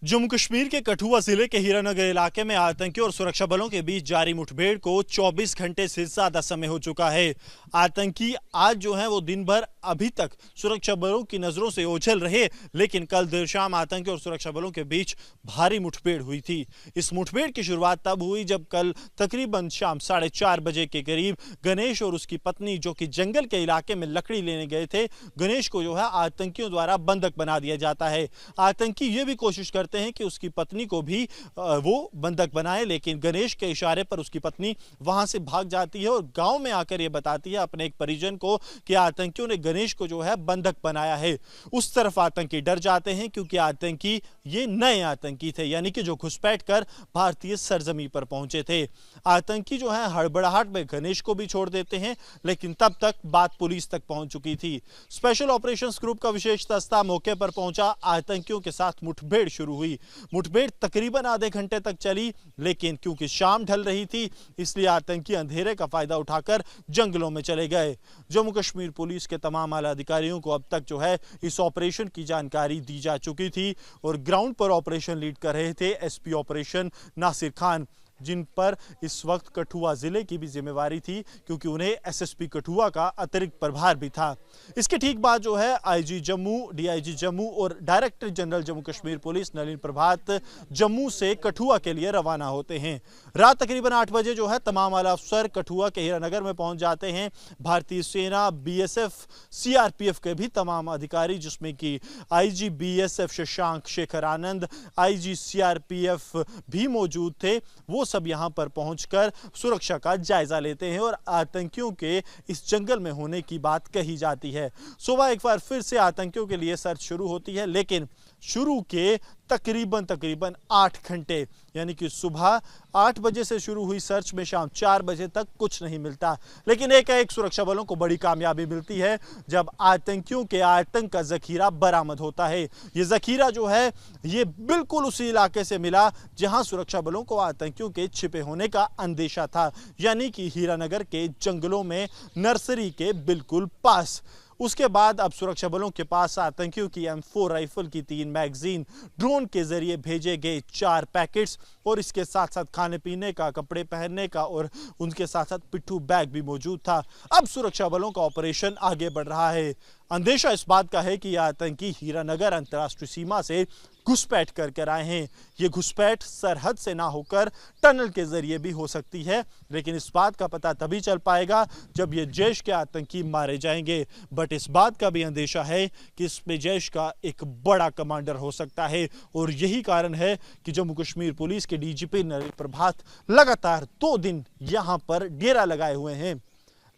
जम्मू कश्मीर के कठुआ जिले के हीरानगर इलाके में आतंकियों और सुरक्षा बलों के बीच जारी मुठभेड़ को 24 घंटे से ज्यादा समय हो चुका है। आतंकी आज जो है वो दिन भर अभी तक सुरक्षा बलों की नजरों से ओझल रहे, लेकिन कल देर शाम आतंकियों और सुरक्षा बलों के बीच भारी मुठभेड़ हुई थी। इस मुठभेड़ की शुरुआत तब हुई जब कल तकरीबन शाम 4:30 बजे के करीब गणेश और उसकी पत्नी, जो कि जंगल के इलाके में लकड़ी लेने गए थे, गणेश को जो है आतंकियों द्वारा बंधक बना दिया जाता है। आतंकी ये भी कोशिश करते हैं कि उसकी पत्नी को भी वो बंधक बनाए, लेकिन गणेश के इशारे पर उसकी पत्नी वहां से भाग जाती है और गांव में आकर ये बताती है अपने एक परिजन को कि आतंकियों ने गणेश को जो है बंधक बनाया है। उस तरफ आतंकी डर जाते हैं क्योंकि आतंकी ये नए आतंकी थे, यानी कि जो घुसपैठ कर भारतीय सरजमी पर पहुंचे थे। आतंकी जो है हड़बड़ाहट में गणेश को भी छोड़ देते हैं, लेकिन तब तक बात पुलिस तक पहुंच चुकी थी। स्पेशल ऑपरेशंस ग्रुप का विशेष दस्ता मौके पर पहुंचा। आतंकियों के साथ मुठभेड़ शुरू हुई। मुठभेड़ तकरीबन आधे घंटे तक चली, लेकिन क्योंकि शाम ढल रही थी इसलिए आतंकी अंधेरे का फायदा उठाकर जंगलों में चले गए। जम्मू कश्मीर पुलिस के तमाम आला अधिकारियों को अब तक जो है इस ऑपरेशन की जानकारी दी जा चुकी थी और ग्राउंड पर ऑपरेशन लीड कर रहे थे एसपी ऑपरेशन नासिर खान, जिन पर इस वक्त कठुआ जिले की भी जिम्मेवारी थी क्योंकि उन्हें एसएसपी कठुआ का अतिरिक्त प्रभार भी था। इसके ठीक बाद जो है आईजी जम्मू, डीआईजी जम्मू और director general Jammu Kashmir police Nalin Prabhat Jammu से कठुआ के लिए रवाना होते हैं। रात तकरीबन 8 बजे जो है तमाम आला अफसर कठुआ के हीरानगर में पहुंच जाते हैं। भारतीय सेना, बीएसएफ, सीआरपीएफ के भी तमाम अधिकारी, जिसमें कि आईजी बीएसएफ शशांक शेखर आनंद, आईजी सीआरपीएफ भी मौजूद थे, वो सब यहां पर पहुंचकर सुरक्षा का जायजा लेते हैं और आतंकियों के इस जंगल में होने की बात कही जाती है। सुबह एक बार फिर से आतंकियों के लिए सर्च शुरू होती है, लेकिन शुरू के तकरीबन 8 घंटे, यानी कि सुबह 8 बजे से शुरू हुई सर्च में शाम 4 बजे तक कुछ नहीं मिलता। लेकिन एक सुरक्षा बलों को बड़ी कामयाबी मिलती है जब आतंकियों के आतंक का जखीरा बरामद होता है। ये जखीरा जो है ये बिल्कुल उसी इलाके से मिला जहां सुरक्षा बलों को आतंकियों के छिपे होने का अंदेशा था, यानी कि हीरानगर के जंगलों में नर्सरी के बिल्कुल पास। उसके बाद अब सुरक्षा बलों के पास आतंकियों की M4 राइफल की 3 मैगजीन, ड्रोन के जरिए भेजे गए 4 पैकेट्स और इसके साथ साथ खाने पीने का, कपड़े पहनने का और उनके साथ साथ पिट्ठू बैग भी मौजूद था। अब सुरक्षा बलों का ऑपरेशन आगे बढ़ रहा है। अंदेशा इस बात का है कि यह आतंकी हीरानगर अंतर्राष्ट्रीय सीमा से घुसपैठ कर आए हैं। ये घुसपैठ सरहद से ना होकर टनल के जरिए भी हो सकती है, लेकिन इस बात का पता तभी चल पाएगा जब ये जैश के आतंकी मारे जाएंगे। बट इस बात का भी अंदेशा है कि इसमें जैश का एक बड़ा कमांडर हो सकता है और यही कारण है कि जम्मू कश्मीर पुलिस के डीजीपी नलिन प्रभात लगातार 2 दिन यहां पर डेरा लगाए हुए हैं।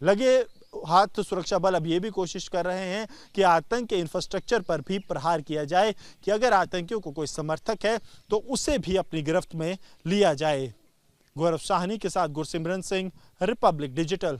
लगे हाथ सुरक्षा बल अब ये भी कोशिश कर रहे हैं कि आतंक के इंफ्रास्ट्रक्चर पर भी प्रहार किया जाए कि अगर आतंकियों को कोई समर्थक है तो उसे भी अपनी गिरफ्त में लिया जाए। गौरव साहनी के साथ गुरसिमरन सिंह, रिपब्लिक डिजिटल।